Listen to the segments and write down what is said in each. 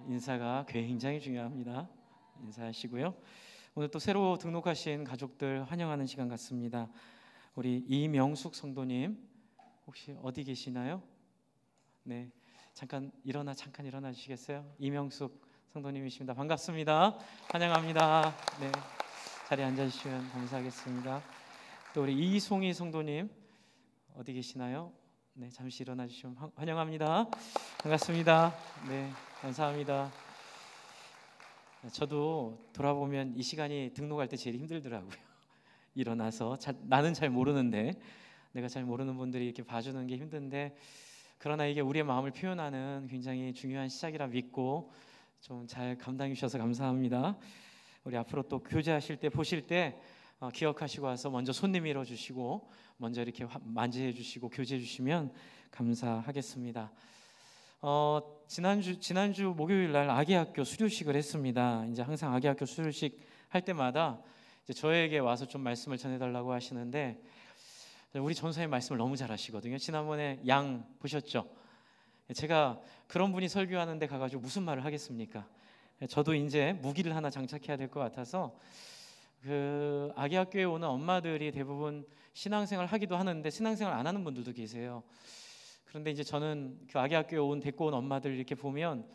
인사가 굉장히 중요합니다. 인사하시고요. 오늘 또 새로 등록하신 가족들 환영하는 시간 같습니다. 우리 이명숙 성도님 혹시 어디 계시나요? 네, 잠깐 일어나 주시겠어요? 이명숙 성도님이십니다. 반갑습니다. 환영합니다. 네, 자리에 앉아주시면 감사하겠습니다. 또 우리 이송희 성도님 어디 계시나요? 네, 잠시 일어나 주시면 환영합니다. 반갑습니다. 네, 감사합니다. 저도 돌아보면 이 시간이 등록할 때 제일 힘들더라고요. 일어나서 나는 잘 모르는데 내가 잘 모르는 분들이 이렇게 봐주는 게 힘든데, 그러나 이게 우리의 마음을 표현하는 굉장히 중요한 시작이라 믿고 좀 잘 감당해 주셔서 감사합니다. 우리 앞으로 또 교제하실 때 보실 때 기억하시고 와서 먼저 손 내밀어 주시고 먼저 이렇게 만지해 주시고 교제해 주시면 감사하겠습니다. 지난주 목요일 날 아기학교 수료식을 했습니다. 이제 항상 아기학교 수료식 할 때마다 이제 저에게 와서 좀 말씀을 전해달라고 하시는데, 우리 전사님 말씀을 너무 잘하시거든요. 지난번에 양 보셨죠? 제가 그런 분이 설교하는데 가가지고 무슨 말을 하겠습니까? 저도 이제 무기를 하나 장착해야 될 것 같아서 그 아기학교에 오는 엄마들이 대부분 신앙생활 하기도 하는데 신앙생활 안 하는 분들도 계세요. 그런데 이제 저는 그 아기학교에 데리고 온 엄마들 이렇게 보면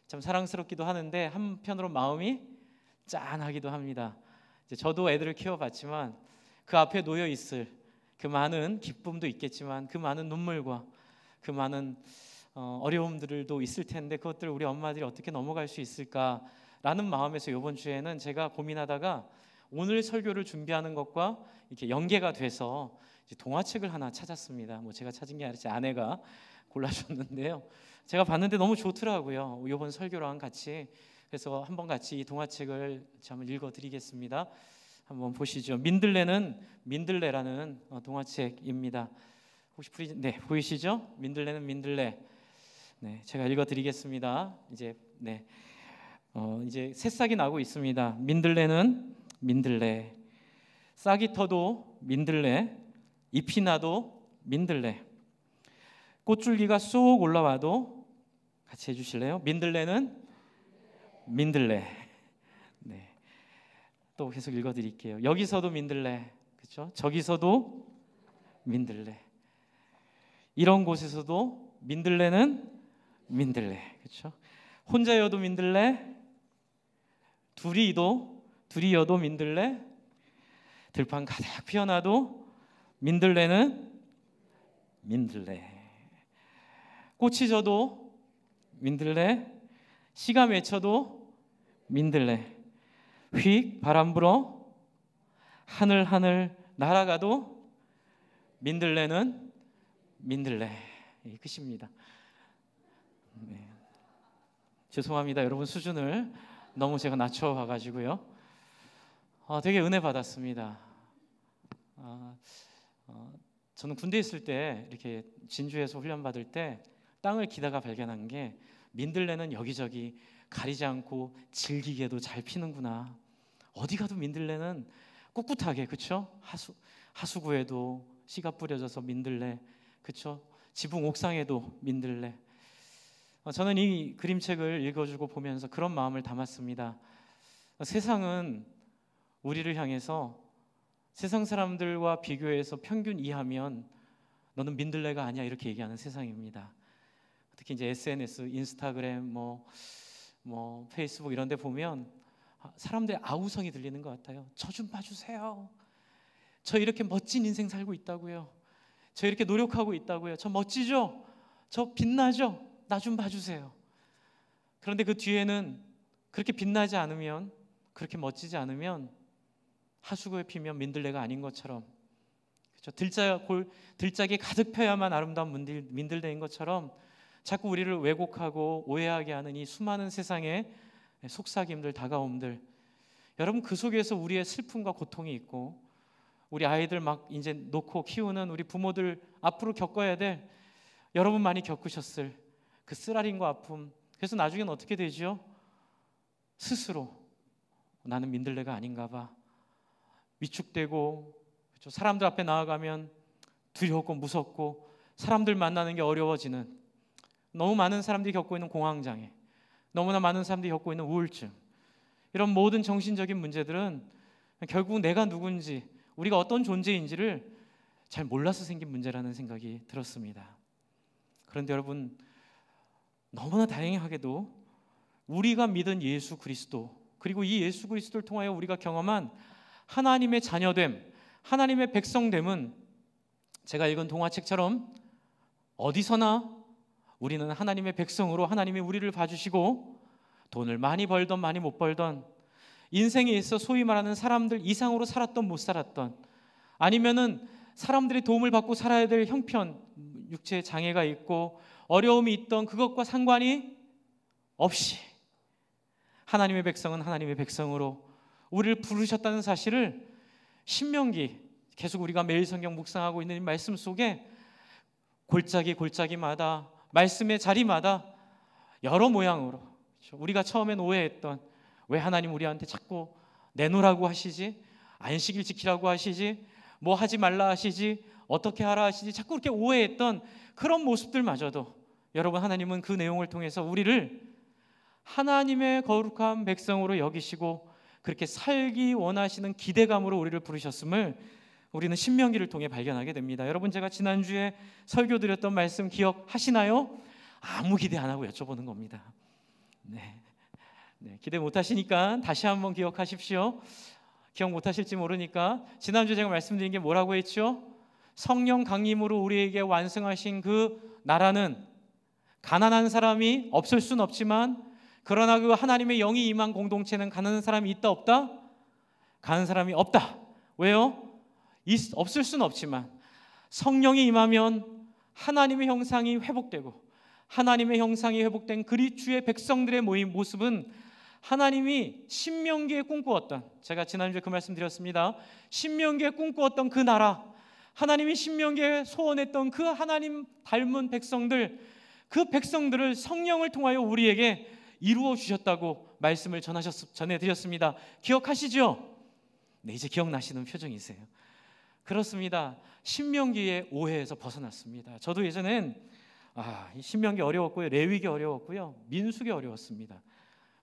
참 사랑스럽기도 하는데 한편으로 마음이 짠하기도 합니다. 이제 저도 애들을 키워봤지만 그 앞에 놓여 있을 그 많은 기쁨도 있겠지만 그 많은 눈물과 그 많은 어려움들도 있을 텐데 그것들을 우리 엄마들이 어떻게 넘어갈 수 있을까라는 마음에서 이번 주에는 제가 고민하다가 오늘 설교를 준비하는 것과 이렇게 연계가 돼서 동화책을 하나 찾았습니다. 뭐 제가 찾은 게 아니라 제 아내가 골라줬는데요. 제가 봤는데 너무 좋더라고요. 이번 설교랑 같이. 그래서 한번 같이 이 동화책을 한번 읽어드리겠습니다. 한번 보시죠. 민들레는 민들레라는 동화책입니다. 혹시 보이시죠? 민들레는 민들레. 네, 제가 읽어드리겠습니다. 이제 새싹이 나고 있습니다. 민들레는 민들레, 싹이 터도 민들레, 잎이 나도 민들레, 꽃줄기가 쏙 올라와도 같이 해주실래요? 민들레는 민들레. 네, 또 계속 읽어드릴게요. 여기서도 민들레, 그렇죠? 저기서도 민들레, 이런 곳에서도 민들레는 민들레, 그렇죠? 혼자여도 민들레, 둘이여도 민들레, 들판 가득 피어나도 민들레는 민들레, 꽃이 져도 민들레, 씨가 맺혀도 민들레, 휙 바람 불어 하늘 날아가도 민들레는 민들레. 끝입니다. 네. 죄송합니다. 여러분 수준을 너무 제가 낮춰봐가지고요. 되게 은혜 받았습니다. 저는 군대 있을 때 이렇게 진주에서 훈련 받을 때 땅을 기다가 발견한 게 민들레는 여기저기 가리지 않고 질기게도 잘 피는구나. 어디 가도 민들레는 꿋꿋하게, 그렇죠? 하수구에도 씨가 뿌려져서 민들레, 그렇죠? 지붕 옥상에도 민들레. 저는 이 그림책을 읽어주고 보면서 그런 마음을 담았습니다. 세상은 우리를 향해서 세상 사람들과 비교해서 평균 이하면 너는 민들레가 아니야 이렇게 얘기하는 세상입니다. 특히 이제 SNS, 인스타그램, 뭐 페이스북 이런 데 보면 사람들의 아우성이 들리는 것 같아요. 저 좀 봐주세요. 저 이렇게 멋진 인생 살고 있다고요. 저 이렇게 노력하고 있다고요. 저 멋지죠? 저 빛나죠? 나 좀 봐주세요. 그런데 그 뒤에는 그렇게 빛나지 않으면, 그렇게 멋지지 않으면 하수구에 피면 민들레가 아닌 것처럼, 그렇죠? 들짝이 가득 펴야만 아름다운 민들레인 것처럼 자꾸 우리를 왜곡하고 오해하게 하는 이 수많은 세상의 속삭임들, 다가옴들, 여러분 그 속에서 우리의 슬픔과 고통이 있고 우리 아이들 막 이제 놓고 키우는 우리 부모들 앞으로 겪어야 될, 여러분 많이 겪으셨을 그 쓰라림과 아픔. 그래서 나중에는 어떻게 되죠? 스스로 나는 민들레가 아닌가 봐, 위축되고, 그렇죠? 사람들 앞에 나아가면 두렵고 무섭고 사람들 만나는 게 어려워지는, 너무 많은 사람들이 겪고 있는 공황장애, 너무나 많은 사람들이 겪고 있는 우울증, 이런 모든 정신적인 문제들은 결국 내가 누군지, 우리가 어떤 존재인지를 잘 몰라서 생긴 문제라는 생각이 들었습니다. 그런데 여러분, 너무나 다행하게도 우리가 믿은 예수 그리스도, 그리고 이 예수 그리스도를 통하여 우리가 경험한 하나님의 자녀됨, 하나님의 백성됨은 제가 읽은 동화책처럼 어디서나 우리는 하나님의 백성으로 하나님이 우리를 봐주시고, 돈을 많이 벌던 많이 못 벌던, 인생에 있어 소위 말하는 사람들 이상으로 살았던 못 살았던, 아니면은 사람들의 도움을 받고 살아야 될 형편, 육체에 장애가 있고 어려움이 있던 그것과 상관이 없이 하나님의 백성은 하나님의 백성으로 우리를 부르셨다는 사실을 신명기, 계속 우리가 매일 성경 묵상하고 있는 이 말씀 속에 골짜기마다, 말씀의 자리마다 여러 모양으로, 우리가 처음엔 오해했던, 왜 하나님 우리한테 자꾸 내놓으라고 하시지, 안식일 지키라고 하시지, 뭐 하지 말라 하시지, 어떻게 하라 하시지, 자꾸 그렇게 오해했던 그런 모습들마저도 여러분, 하나님은 그 내용을 통해서 우리를 하나님의 거룩한 백성으로 여기시고 그렇게 살기 원하시는 기대감으로 우리를 부르셨음을 우리는 신명기를 통해 발견하게 됩니다. 여러분, 제가 지난주에 설교 드렸던 말씀 기억하시나요? 아무 기대 안 하고 여쭤보는 겁니다. 네, 기대 못 하시니까 다시 한번 기억하십시오. 기억 못 하실지 모르니까 지난주에 제가 말씀드린 게 뭐라고 했죠? 성령 강림으로 우리에게 완성하신 그 나라는 가난한 사람이 없을 수는 없지만, 그러나 그 하나님의 영이 임한 공동체는 가난한 사람이 있다 없다? 가난한 사람이 없다. 왜요? 없을 수는 없지만 성령이 임하면 하나님의 형상이 회복되고, 하나님의 형상이 회복된 그리스도의 백성들의 모습은 하나님이 신명기에 꿈꾸었던, 제가 지난주에 그 말씀 드렸습니다. 신명기에 꿈꾸었던 그 나라, 하나님이 신명기에 소원했던 그 하나님 닮은 백성들, 그 백성들을 성령을 통하여 우리에게 이루어 주셨다고 말씀을 전해드렸습니다. 기억하시죠? 네, 이제 기억나시는 표정이세요. 그렇습니다. 신명기의 오해에서 벗어났습니다. 저도 예전엔 이 신명기 어려웠고요, 레위기 어려웠고요, 민수기 어려웠습니다.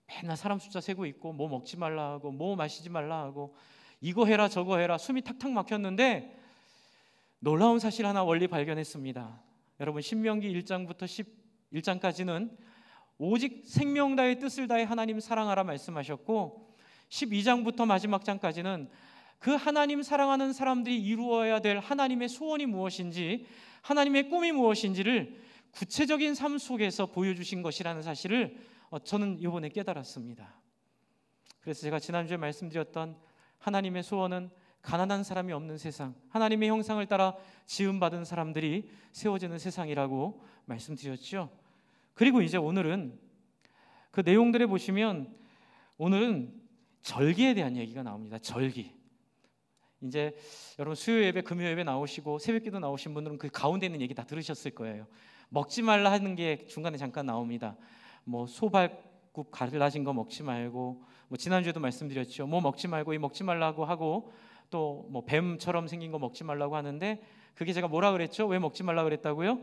맨날 사람 숫자 세고 있고, 뭐 먹지 말라 하고, 뭐 마시지 말라 하고, 이거 해라 저거 해라, 숨이 탁탁 막혔는데 놀라운 사실 하나 원리 발견했습니다. 여러분, 신명기 1장부터 11장까지는 오직 생명 다해 뜻을 다해 하나님 사랑하라 말씀하셨고, 12장부터 마지막 장까지는 그 하나님 사랑하는 사람들이 이루어야 될 하나님의 소원이 무엇인지, 하나님의 꿈이 무엇인지를 구체적인 삶 속에서 보여주신 것이라는 사실을 저는 이번에 깨달았습니다. 그래서 제가 지난주에 말씀드렸던 하나님의 소원은 가난한 사람이 없는 세상, 하나님의 형상을 따라 지음받은 사람들이 세워지는 세상이라고 말씀드렸죠. 그리고 이제 오늘은 그 내용들에 보시면 오늘은 절기에 대한 얘기가 나옵니다. 절기. 이제 여러분, 수요 예배, 금요 예배 나오시고 새벽기도 나오신 분들은 그 가운데 있는 얘기 다 들으셨을 거예요. 먹지 말라 하는 게 중간에 잠깐 나옵니다. 뭐 소발굽 갈라진 거 먹지 말고, 뭐 지난주에도 말씀드렸죠. 뭐 먹지 말고, 이 먹지 말라고 하고, 또 뭐 뱀처럼 생긴 거 먹지 말라고 하는데, 그게 제가 뭐라 그랬죠? 왜 먹지 말라 그랬다고요?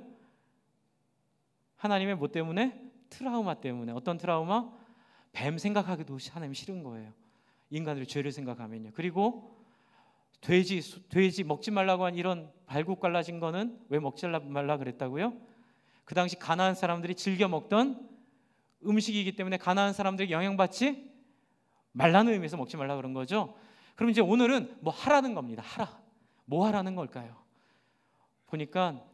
하나님의 뭐 때문에? 트라우마 때문에. 어떤 트라우마? 뱀 생각하기도 하나님 싫은 거예요. 인간들의 죄를 생각하면요. 그리고 돼지 먹지 말라고 한 이런 발굽 갈라진 거는 왜 먹지 말라 그랬다고요? 그 당시 가나안 사람들이 즐겨 먹던 음식이기 때문에 가나안 사람들에게 영향받지 말라는 의미에서 먹지 말라 그런 거죠. 그럼 이제 오늘은 뭐 하라는 겁니다. 뭐 하라는 걸까요? 보니까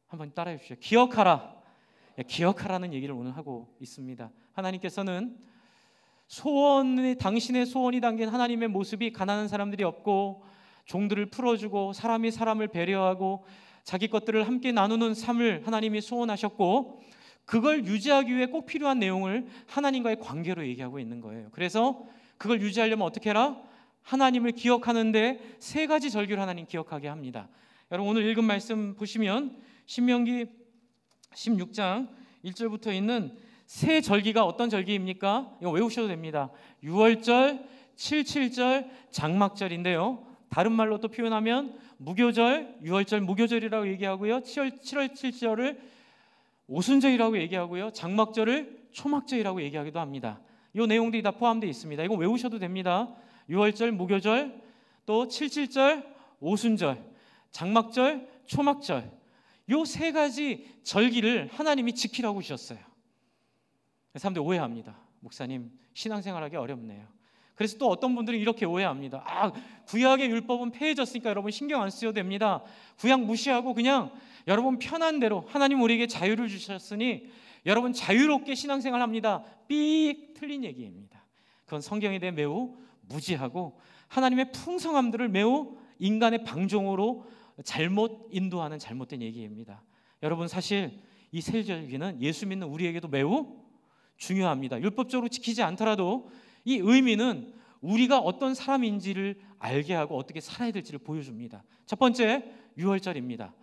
한번 따라해 주십시오. 기억하라. 기억하라는 얘기를 오늘 하고 있습니다. 하나님께서는 당신의 소원이 담긴 하나님의 모습이 가난한 사람들이 없고, 종들을 풀어주고, 사람이 사람을 배려하고, 자기 것들을 함께 나누는 삶을 하나님이 소원하셨고, 그걸 유지하기 위해 꼭 필요한 내용을 하나님과의 관계로 얘기하고 있는 거예요. 그래서 그걸 유지하려면 어떻게 해라? 하나님을 기억하는데 세 가지 절기를 하나님 기억하게 합니다. 여러분, 오늘 읽은 말씀 보시면 신명기 16장 1절부터 있는 세 절기가 어떤 절기입니까? 이거 외우셔도 됩니다. 유월절, 칠칠절, 장막절인데요. 다른 말로 또 표현하면 무교절, 유월절 무교절이라고 얘기하고요. 7월 7절을 오순절이라고 얘기하고요. 장막절을 초막절이라고 얘기하기도 합니다. 이 내용들이 다 포함되어 있습니다. 이거 외우셔도 됩니다. 유월절, 무교절, 또 칠칠절, 오순절, 장막절, 초막절, 이 세 가지 절기를 하나님이 지키라고 주셨어요. 사람들이 오해합니다. 목사님, 신앙생활하기 어렵네요. 그래서 또 어떤 분들은 이렇게 오해합니다. 구약의 율법은 폐해졌으니까 여러분 신경 안 쓰셔도 됩니다. 구약 무시하고 그냥 여러분 편한 대로, 하나님 우리에게 자유를 주셨으니 여러분 자유롭게 신앙생활 합니다. 삑 틀린 얘기입니다. 그건 성경에 대해 매우 무지하고 하나님의 풍성함들을 매우 인간의 방종으로 잘못 인도하는 잘못된 얘기입니다. 여러분, 사실 이 세절기는 예수 믿는 우리에게도 매우 중요합니다. 율법적으로 지키지 않더라도 이 의미는 우리가 어떤 사람인지를 알게 하고 어떻게 살아야 될지를 보여줍니다. 첫 번째, 유월절입니다.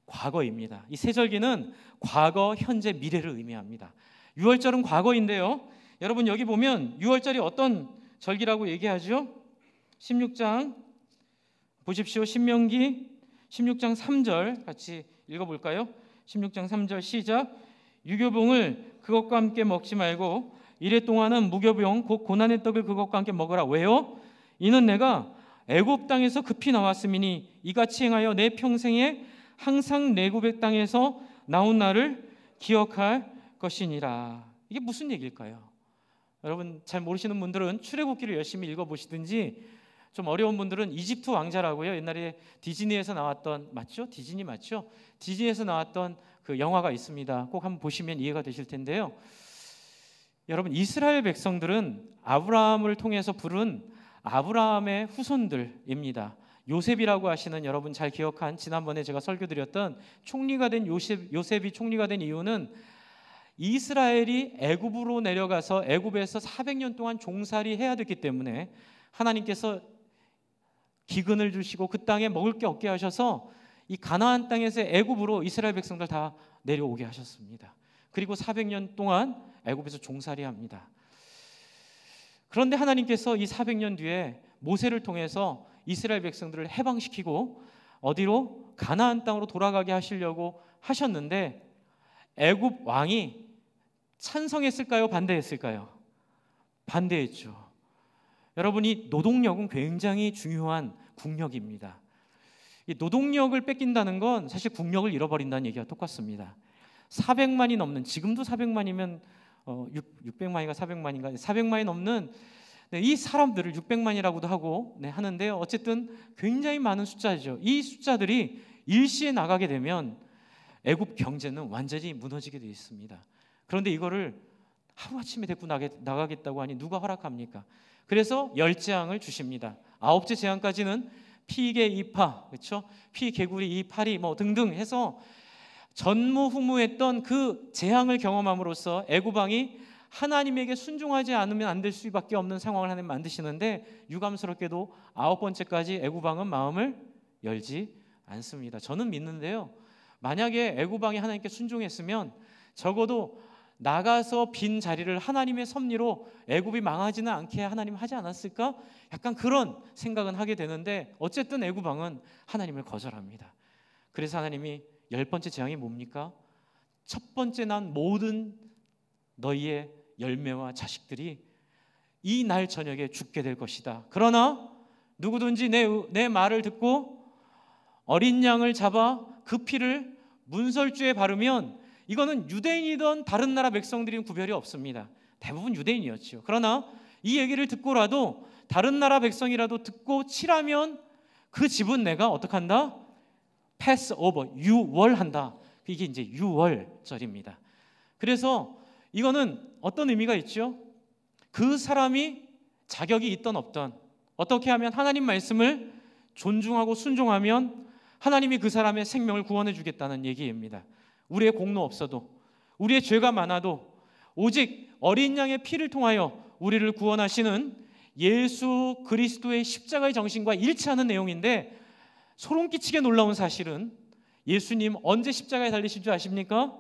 과거입니다. 이 세절기는 과거, 현재, 미래를 의미합니다. 유월절은 과거인데요, 여러분 여기 보면 유월절이 어떤 절기라고 얘기하죠? 16장 보십시오. 신명기 16장 3절 같이 읽어볼까요? 16장 3절 시작. 유교병을 그것과 함께 먹지 말고 이래 동안은 무교병 곧 고난의 떡을 그것과 함께 먹으라. 왜요? 이는 내가 애굽 땅에서 급히 나왔음이니 이같이 행하여 내 평생에 항상 내굽의 땅에서 나온 나를 기억할 것이니라. 이게 무슨 얘기일까요? 여러분 잘 모르시는 분들은 출애굽기를 열심히 읽어보시든지, 좀 어려운 분들은 이집트 왕자라고요. 옛날에 디즈니에서 나왔던, 맞죠? 디즈니 맞죠? 디즈니에서 나왔던 그 영화가 있습니다. 꼭 한번 보시면 이해가 되실 텐데요. 여러분, 이스라엘 백성들은 아브라함을 통해서 부른 아브라함의 후손들입니다. 요셉이라고 하시는, 여러분 잘 기억한, 지난번에 제가 설교드렸던 총리가 된 요셉이 총리가 된 이유는 이스라엘이 애굽으로 내려가서 애굽에서 400년 동안 종살이 해야 됐기 때문에 하나님께서 기근을 주시고 그 땅에 먹을 게 없게 하셔서 이 가나안 땅에서 애굽으로 이스라엘 백성들 다 내려오게 하셨습니다. 그리고 400년 동안 애굽에서 종살이 합니다. 그런데 하나님께서 이 400년 뒤에 모세를 통해서 이스라엘 백성들을 해방시키고 어디로? 가나안 땅으로 돌아가게 하시려고 하셨는데 애굽 왕이 찬성했을까요? 반대했을까요? 반대했죠. 여러분이 노동력은 굉장히 중요한 국력입니다. 이 노동력을 뺏긴다는 건 사실 국력을 잃어버린다는 얘기가 똑같습니다. 400만이 넘는, 지금도 400만이면 600만인가 400만인가 400만이 넘는 이 사람들을 600만이라고도 하고 하는데요. 어쨌든 굉장히 많은 숫자죠. 이 숫자들이 일시에 나가게 되면 애굽 경제는 완전히 무너지게 되어 있습니다. 그런데 이거를 하루아침에 데리고 나가겠다고 하니 누가 허락합니까? 그래서 10재앙을 주십니다. 9째 재앙까지는 피개, 이파, 그렇죠? 피, 개구리, 이파리 뭐 등등 해서 전무후무했던 그 재앙을 경험함으로써 애굽 왕이 하나님에게 순종하지 않으면 안 될 수밖에 없는 상황을 하나님 만드시는데, 유감스럽게도 9번째까지 애굽 왕은 마음을 열지 않습니다. 저는 믿는데요, 만약에 애굽 왕이 하나님께 순종했으면 적어도 나가서 빈 자리를 하나님의 섭리로 애굽이 망하지는 않게 하나님 하지 않았을까? 약간 그런 생각은 하게 되는데, 어쨌든 애굽 왕은 하나님을 거절합니다. 그래서 하나님이 10번째 재앙이 뭡니까? 첫 번째 난 모든 너희의 열매와 자식들이 이 날 저녁에 죽게 될 것이다. 그러나 누구든지 내 말을 듣고 어린 양을 잡아 그 피를 문설주에 바르면, 이거는 유대인이든 다른 나라 백성들인 구별이 없습니다. 대부분 유대인이었죠. 그러나 이 얘기를 듣고라도 다른 나라 백성이라도 듣고 칠하면 그 집은 내가 어떻게 한다? 패스 오버, 유월한다. 이게 이제 유월절입니다. 그래서 이거는 어떤 의미가 있죠? 그 사람이 자격이 있던 없던, 어떻게 하면 하나님 말씀을 존중하고 순종하면 하나님이 그 사람의 생명을 구원해 주겠다는 얘기입니다. 우리의 공로 없어도, 우리의 죄가 많아도 오직 어린 양의 피를 통하여 우리를 구원하시는 예수 그리스도의 십자가의 정신과 일치하는 내용인데, 소름 끼치게 놀라운 사실은 예수님 언제 십자가에 달리신 줄 아십니까?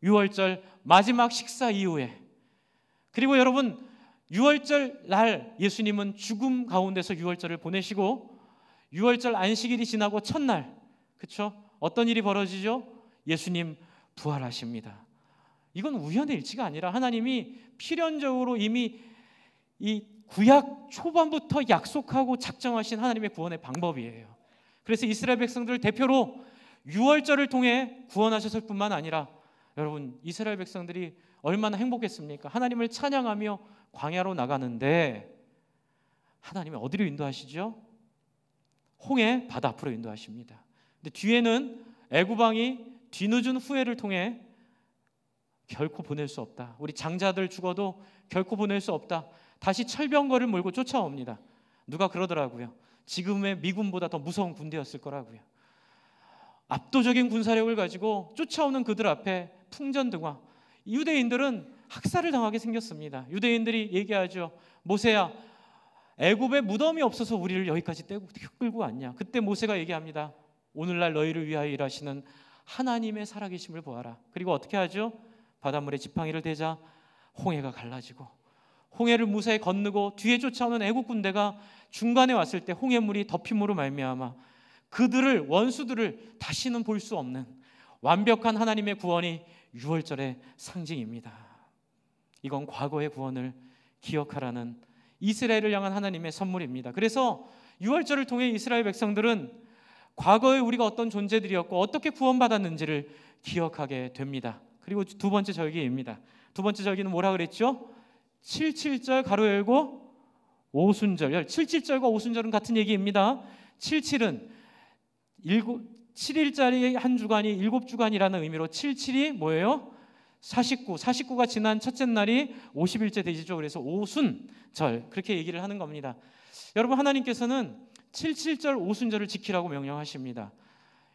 유월절 마지막 식사 이후에. 그리고 여러분, 유월절 날 예수님은 죽음 가운데서 유월절을 보내시고, 유월절 안식일이 지나고 첫날, 그렇죠? 어떤 일이 벌어지죠? 예수님 부활하십니다. 이건 우연의 일치가 아니라 하나님이 필연적으로 이미 이 구약 초반부터 약속하고 작정하신 하나님의 구원의 방법이에요. 그래서 이스라엘 백성들을 대표로 유월절을 통해 구원하셨을 뿐만 아니라 여러분, 이스라엘 백성들이 얼마나 행복했습니까? 하나님을 찬양하며 광야로 나가는데 하나님이 어디로 인도하시죠? 홍해 바다 앞으로 인도하십니다. 근데 뒤에는 애굽왕이 뒤늦은 후회를 통해 결코 보낼 수 없다, 우리 장자들 죽어도 결코 보낼 수 없다, 다시 철병거를 몰고 쫓아옵니다. 누가 그러더라고요. 지금의 미군보다 더 무서운 군대였을 거라고요. 압도적인 군사력을 가지고 쫓아오는 그들 앞에 풍전등화, 유대인들은 학살을 당하게 생겼습니다. 유대인들이 얘기하죠. 모세야, 애굽에 무덤이 없어서 우리를 여기까지 끌고 왔냐? 그때 모세가 얘기합니다. 오늘날 너희를 위하여 일하시는 하나님의 살아계심을 보아라. 그리고 어떻게 하죠? 바닷물에 지팡이를 대자 홍해가 갈라지고, 홍해를 무사히 건너고 뒤에 쫓아오는 애국 군대가 중간에 왔을 때 홍해물이 덮임으로 말미암아 그들을, 원수들을 다시는 볼 수 없는 완벽한 하나님의 구원이 유월절의 상징입니다. 이건 과거의 구원을 기억하라는 이스라엘을 향한 하나님의 선물입니다. 그래서 유월절을 통해 이스라엘 백성들은 과거에 우리가 어떤 존재들이었고 어떻게 구원받았는지를 기억하게 됩니다. 그리고 두 번째 절기입니다. 두 번째 절기는 뭐라 그랬죠? 77절 가로 열고 오순절. 77절과 오순절은 같은 얘기입니다. 77은 7일짜리 한 주간이 7주간이라는 의미로 77이 뭐예요? 49가 지난 첫째 날이 50일째 되죠. 그래서 오순절, 그렇게 얘기를 하는 겁니다. 여러분, 하나님께서는 77절 오순절을 지키라고 명령하십니다.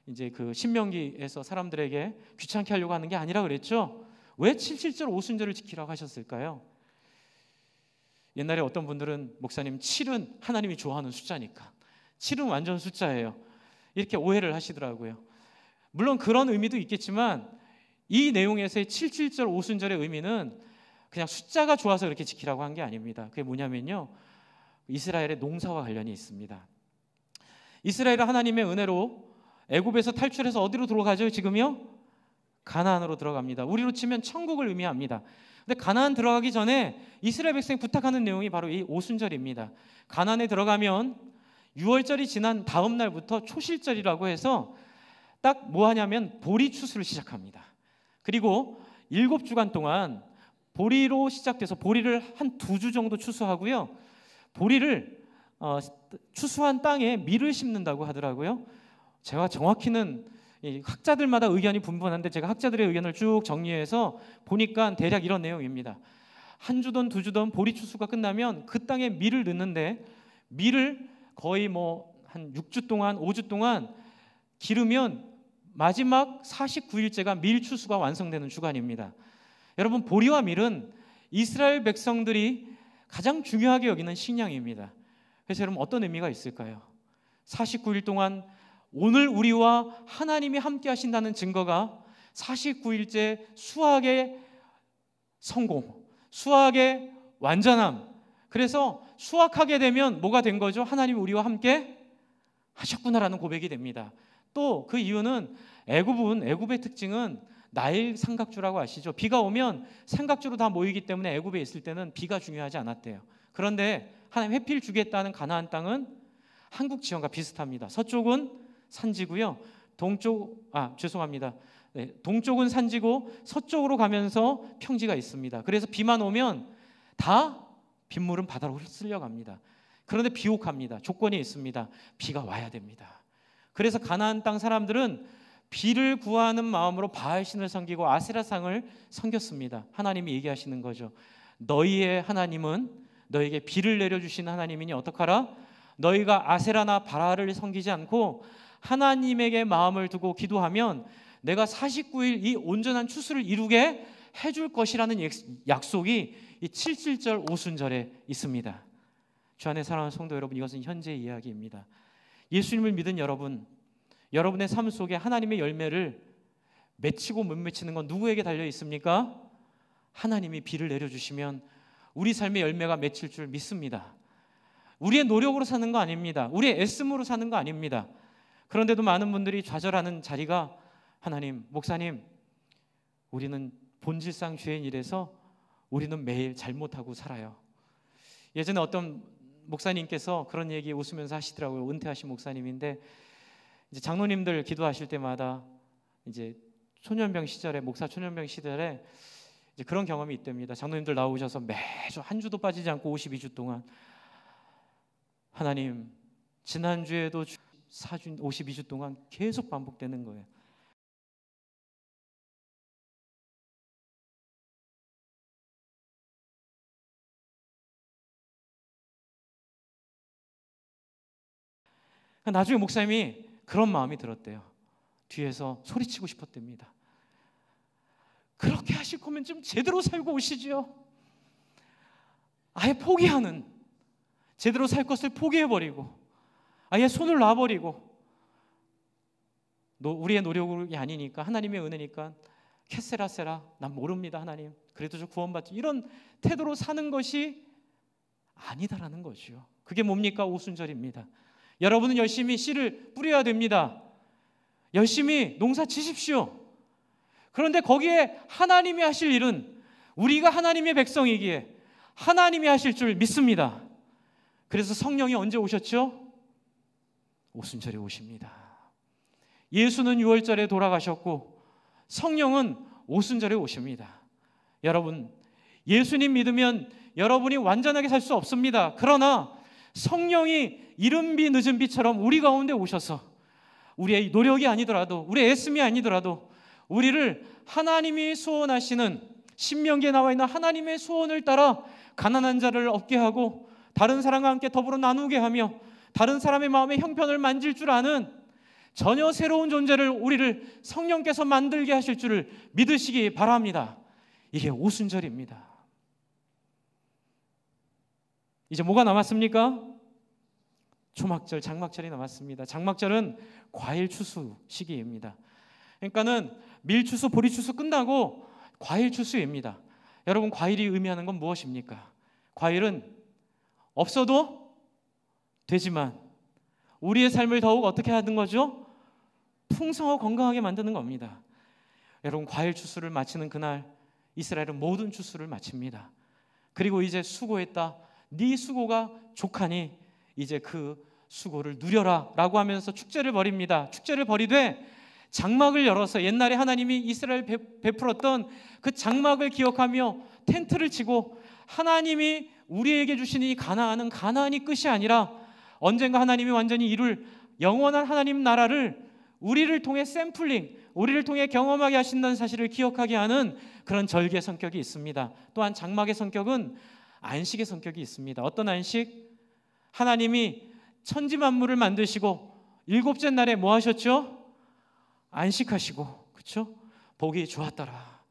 이제 그 신명기에서 사람들에게 귀찮게 하려고 하는 게 아니라 그랬죠. 왜 77절 오순절을 지키라고 하셨을까요? 옛날에 어떤 분들은 목사님, 7은 하나님이 좋아하는 숫자니까, 7은 완전 숫자예요, 이렇게 오해를 하시더라고요. 물론 그런 의미도 있겠지만 이 내용에서의 77절 오순절의 의미는 그냥 숫자가 좋아서 그렇게 지키라고 한 게 아닙니다. 그게 뭐냐면요, 이스라엘의 농사와 관련이 있습니다. 이스라엘은 하나님의 은혜로 애굽에서 탈출해서 어디로 들어가죠? 지금요? 가나안으로 들어갑니다. 우리로 치면 천국을 의미합니다. 근데 가나안 들어가기 전에 이스라엘 백성이 부탁하는 내용이 바로 이 오순절입니다. 가나안에 들어가면 유월절이 지난 다음 날부터 초실절이라고 해서 딱 뭐 하냐면 보리 추수를 시작합니다. 그리고 7주간 동안 보리로 시작돼서 보리를 한 2주 정도 추수하고요, 보리를 추수한 땅에 밀을 심는다고 하더라고요. 제가 정확히는 학자들마다 의견이 분분한데 제가 학자들의 의견을 쭉 정리해서 보니까 대략 이런 내용입니다. 한 주든 2주든 보리 추수가 끝나면 그 땅에 밀을 넣는데, 밀을 거의 한 6주 동안 5주 동안 기르면 마지막 49일째가 밀 추수가 완성되는 주간입니다. 여러분, 보리와 밀은 이스라엘 백성들이 가장 중요하게 여기는 식량입니다. 그래서 여러분, 어떤 의미가 있을까요? 49일 동안 오늘 우리와 하나님이 함께 하신다는 증거가 49일째 수확의 성공, 수확의 완전함. 그래서 수확하게 되면 뭐가 된 거죠? 하나님이 우리와 함께 하셨구나라는 고백이 됩니다. 또 그 이유는 애굽의 특징은 나일 삼각주라고 아시죠? 비가 오면 삼각주로 다 모이기 때문에 애굽에 있을 때는 비가 중요하지 않았대요. 그런데 하나님 해필 주겠다는 가나안 땅은 한국 지형과 비슷합니다. 서쪽은 산지고요, 동쪽은 산지고 서쪽으로 가면서 평지가 있습니다. 그래서 비만 오면 다 빗물은 바다로 쓸려갑니다. 그런데 비옥합니다. 조건이 있습니다. 비가 와야 됩니다. 그래서 가나안 땅 사람들은 비를 구하는 마음으로 바알신을 섬기고 아세라상을 섬겼습니다. 하나님이 얘기하시는 거죠. 너희의 하나님은 너에게 비를 내려주시는 하나님이니 어떡하라? 너희가 아세라나 바알을 섬기지 않고 하나님에게 마음을 두고 기도하면 내가 49일 이 온전한 추수를 이루게 해줄 것이라는 약속이 이 77절 오순절에 있습니다. 주 안에 사랑하는 성도 여러분, 이것은 현재 이야기입니다. 예수님을 믿은 여러분, 여러분의 삶 속에 하나님의 열매를 맺히고 못 맺히는 건 누구에게 달려 있습니까? 하나님이 비를 내려주시면 우리 삶의 열매가 맺힐 줄 믿습니다. 우리의 노력으로 사는 거 아닙니다. 우리의 애씀으로 사는 거 아닙니다. 그런데도 많은 분들이 좌절하는 자리가, 하나님, 목사님, 우리는 본질상 죄인이라서 우리는 매일 잘못하고 살아요. 예전에 어떤 목사님께서 그런 얘기 웃으면서 하시더라고요. 은퇴하신 목사님인데 이제 장로님들 기도하실 때마다 이제 초년병 시절에 목사 초년병 시절에 이제 그런 경험이 있답니다. 장로님들 나오셔서 매주 한 주도 빠지지 않고 52주 동안 하나님 지난주에도 52주 동안 계속 반복되는 거예요. 나중에 목사님이 그런 마음이 들었대요. 뒤에서 소리치고 싶었답니다. 그렇게 하실 거면 좀 제대로 살고 오시지요. 아예 포기하는, 제대로 살 것을 포기해버리고 아예 손을 놔버리고 우리의 노력이 아니니까 하나님의 은혜니까 캐세라세라 난 모릅니다 하나님 그래도 저 구원받지 이런 태도로 사는 것이 아니다라는 거죠. 그게 뭡니까? 오순절입니다. 여러분은 열심히 씨를 뿌려야 됩니다. 열심히 농사 지십시오. 그런데 거기에 하나님이 하실 일은 우리가 하나님의 백성이기에 하나님이 하실 줄 믿습니다. 그래서 성령이 언제 오셨죠? 오순절에 오십니다. 예수는 6월절에 돌아가셨고 성령은 오순절에 오십니다. 여러분, 예수님 믿으면 여러분이 완전하게 살 수 없습니다. 그러나 성령이 이른 비 늦은 비처럼 우리 가운데 오셔서 우리의 노력이 아니더라도 우리의 애씀이 아니더라도 우리를 하나님이 소원하시는 신명기에 나와 있는 하나님의 소원을 따라 가난한 자를 얻게 하고 다른 사람과 함께 더불어 나누게 하며 다른 사람의 마음에 형편을 만질 줄 아는 전혀 새로운 존재를 우리를 성령께서 만들게 하실 줄을 믿으시기 바랍니다. 이게 오순절입니다. 이제 뭐가 남았습니까? 초막절, 장막절이 남았습니다. 장막절은 과일 추수 시기입니다. 그러니까는 밀추수, 보리추수 끝나고 과일 추수입니다. 여러분, 과일이 의미하는 건 무엇입니까? 과일은 없어도 되지만 우리의 삶을 더욱 어떻게 하는 거죠? 풍성하고 건강하게 만드는 겁니다. 여러분, 과일 추수를 마치는 그날 이스라엘은 모든 추수를 마칩니다. 그리고 이제 수고했다. 네 수고가 족하니 이제 그 수고를 누려라 라고 하면서 축제를 벌입니다. 축제를 벌이되 장막을 열어서 옛날에 하나님이 이스라엘 베풀었던 그 장막을 기억하며 텐트를 치고 하나님이 우리에게 주신 이 가나안은 가나안이 끝이 아니라 언젠가 하나님이 완전히 이룰 영원한 하나님 나라를 우리를 통해 샘플링, 우리를 통해 경험하게 하신다는 사실을 기억하게 하는 그런 절기의 성격이 있습니다. 또한 장막의 성격은 안식의 성격이 있습니다. 어떤 안식? 하나님이 천지 만물을 만드시고 일곱째 날에 뭐 하셨죠? 안식하시고, 그렇죠? 보기 좋았더라.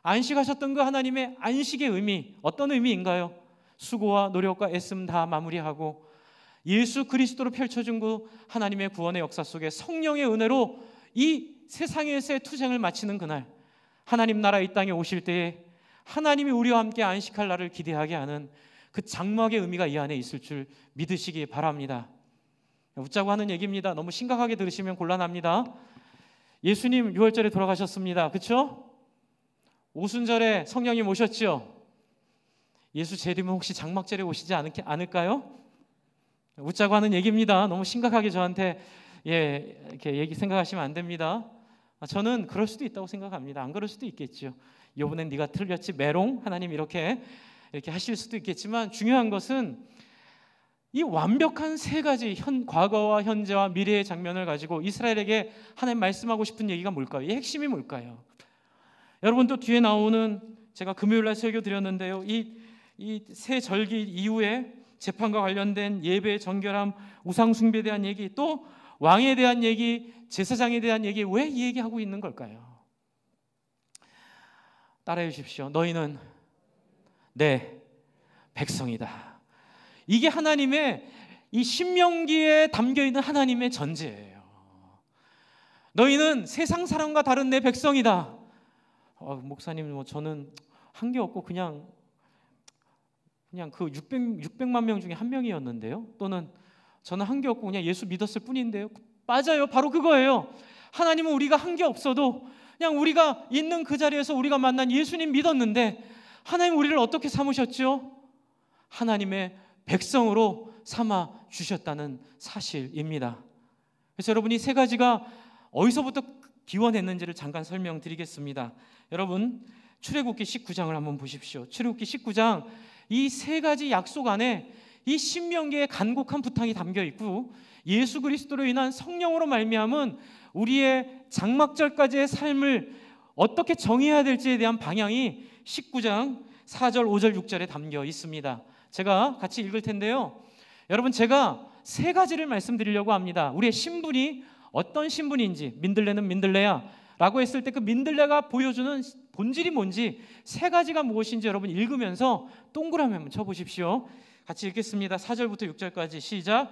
안식하셨던 그 하나님의 안식의 의미, 어떤 의미인가요? 수고와 노력과 애씀 다 마무리하고 예수 그리스도로 펼쳐진 그 하나님의 구원의 역사 속에 성령의 은혜로 이 세상에서의 투쟁을 마치는 그날 하나님 나라 이 땅에 오실 때에 하나님이 우리와 함께 안식할 날을 기대하게 하는 그 장막의 의미가 이 안에 있을 줄 믿으시기 바랍니다. 웃자고 하는 얘기입니다. 너무 심각하게 들으시면 곤란합니다. 예수님 6월절에 돌아가셨습니다. 그렇죠? 오순절에 성령님 오셨죠? 예수 재림은 혹시 장막절에 오시지 않을까요? 웃자고 하는 얘기입니다. 너무 심각하게 저한테 이렇게 얘기 생각하시면 안 됩니다. 저는 그럴 수도 있다고 생각합니다. 안 그럴 수도 있겠죠. 이번엔 네가 틀렸지 메롱 하나님 이렇게 하실 수도 있겠지만 중요한 것은 이 완벽한 세 가지 과거와 현재와 미래의 장면을 가지고 이스라엘에게 하나님 말씀하고 싶은 얘기가 뭘까요? 이 핵심이 뭘까요? 여러분 또 뒤에 나오는 제가 금요일날 설교 드렸는데요. 이 세 절기 이후에 재판과 관련된 예배, 정결함, 우상 숭배에 대한 얘기, 또 왕에 대한 얘기, 제사장에 대한 얘기, 왜 이 얘기하고 있는 걸까요? 따라해 주십시오. 너희는 내 백성이다. 이게 하나님의 이 신명기에 담겨있는 하나님의 전제예요. 너희는 세상 사람과 다른 내 백성이다. 목사님 저는 한 게 없고 그냥 그 600만 명 중에 한 명이었는데요. 또는 저는 한 게 없고 그냥 예수 믿었을 뿐인데요. 맞아요. 바로 그거예요. 하나님은 우리가 한 게 없어도 그냥 우리가 있는 그 자리에서 우리가 만난 예수님 믿었는데 하나님 우리를 어떻게 삼으셨죠? 하나님의 백성으로 삼아 주셨다는 사실입니다. 그래서 여러분이 세 가지가 어디서부터 기원했는지를 잠깐 설명드리겠습니다. 여러분 출애굽기 19장을 한번 보십시오. 출애굽기 19장 이 세 가지 약속 안에 이 신명기의 간곡한 부탁이 담겨 있고 예수 그리스도로 인한 성령으로 말미암은 우리의 장막절까지의 삶을 어떻게 정의해야 될지에 대한 방향이 19장 4절, 5절, 6절에 담겨 있습니다. 제가 같이 읽을 텐데요. 여러분 제가 세 가지를 말씀드리려고 합니다. 우리의 신분이 어떤 신분인지, 민들레는 민들레야 라고 했을 때 그 민들레가 보여주는 본질이 뭔지, 세 가지가 무엇인지 여러분 읽으면서 동그라미 한번 쳐보십시오. 같이 읽겠습니다. 4절부터 6절까지 시작.